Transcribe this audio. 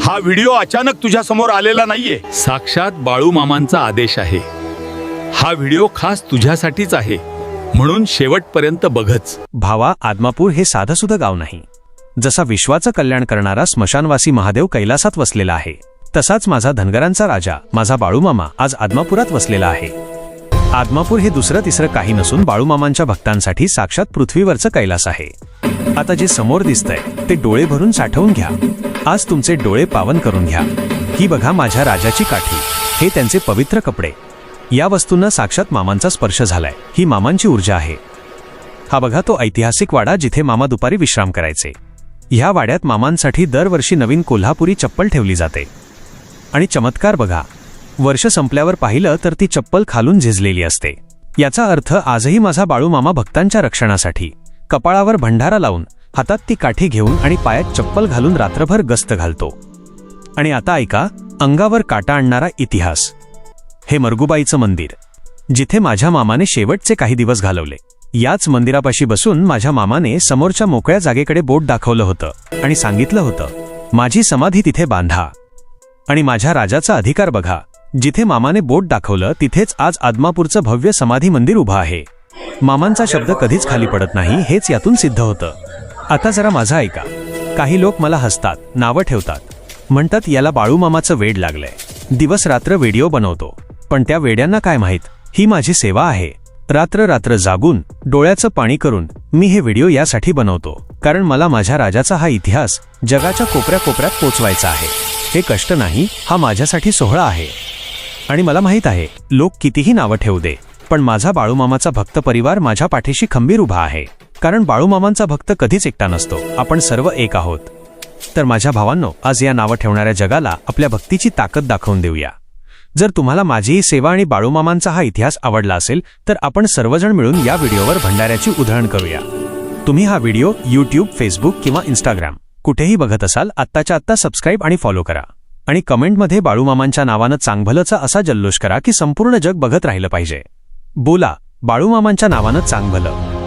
हा व्हिडिओ अचानक तुझ्या समोर आलेला नाहीये, साक्षात बाळू मामांचा आदेश आहे. हा व्हिडिओ खास तुझ्यासाठीच आहे, म्हणून शेवटपर्यंत बघच. भावा, आदमापूर हे साधंसुधं गाव नाही. जसा विश्वाचं कल्याण करणारा स्मशानवासी महादेव कैलासात वसलेला आहे, तसाच माझा धनगरांचा राजा माझा बाळूमामा आज आदमापुरात वसलेला आहे. आदमापूर हे दुसरं तिसरं काही नसून बाळूमामांच्या भक्तांसाठी साक्षात पृथ्वीवरचं कैलास आहे. आता जे समोर दिसतंय ते डोळे भरून साठवून घ्या. आज तुमचे डोळे पावन करून घ्या. ही बघा माझ्या राजाची काठी, हे त्यांचे पवित्र कपडे. या वस्तूंना साक्षात मामांचा स्पर्श झालाय. ही मामांची ऊर्जा आहे. हा बघा तो ऐतिहासिक वाडा जिथे मामा दुपारी विश्राम करायचे. ह्या वाड्यात मामांसाठी दरवर्षी नवीन कोल्हापुरी चप्पल ठेवली जाते. आणि चमत्कार बघा, वर्ष संपल्यावर पाहिलं तर ती चप्पल खालून झिजलेली असते. याचा अर्थ आजही माझा बाळूमामा भक्तांच्या रक्षणासाठी कपाळावर भंडारा लावून, हातात ती काठी घेऊन आणि पायात चप्पल घालून रात्रभर गस्त घालतो. आणि आता ऐका अंगावर काटा आणणारा इतिहास. हे मरगुबाईचं मंदिर, जिथे माझ्या मामाने शेवटचे काही दिवस घालवले. याच मंदिरापाशी बसून माझ्या मामाने समोरच्या मोकळ्या जागेकडे बोट दाखवलं होतं आणि सांगितलं होतं, माझी समाधी तिथे बांधा. आणि माझ्या राजाचा अधिकार बघा, जिथे मामाने बोट दाखवलं तिथेच आज आदमापूरचं भव्य समाधी मंदिर उभं आहे. मामांचा शब्द कधीच खाली पडत नाही, हेच यातून सिद्ध होतं. आता जरा माझं ऐका. काही लोक मला हसतात, नावं ठेवतात, म्हणतात याला बाळूमामाचं वेड लागलंय, दिवस रात्र व्हिडिओ बनवतो. पण त्या वेड्यांना काय माहीत, ही माझी सेवा आहे. रात्र रात्र जागून, डोळ्याचं पाणी करून मी हे व्हिडिओ यासाठी बनवतो, कारण मला माझ्या राजाचा हा इतिहास जगाच्या कोपऱ्या कोपऱ्यात पोचवायचा आहे. हे कष्ट नाही, हा माझ्यासाठी सोहळा आहे. आणि मला माहीत आहे, लोक कितीही नावं ठेवू दे, पण माझा बाळूमामाचा भक्त परिवार माझ्या पाठीशी खंबीर उभा आहे. कारण बाळूमामांचा भक्त कधीच एकटा नसतो, आपण सर्व एक आहोत. तर माझ्या भावांनो, आज या नावं ठेवणाऱ्या जगाला आपल्या भक्तीची ताकद दाखवून देऊया. जर तुम्हाला माझी ही सेवा आणि बाळूमामांचा हा इतिहास आवडला असेल तर आपण सर्वजण मिळून या व्हिडिओवर भंडाऱ्याची उधळण करूया. तुम्ही हा व्हिडिओ यूट्यूब, फेसबुक किंवा इंस्टाग्राम कुठेही बघत असाल, आत्ताच्या आत्ता सबस्क्राईब आणि फॉलो करा. आणि कमेंटमध्ये बाळूमामांच्या नावानं चांगभलंचा असा जल्लोष करा की संपूर्ण जग बघत राहिलं पाहिजे. बोला, बाळूमामांच्या नावानं चांगभलं.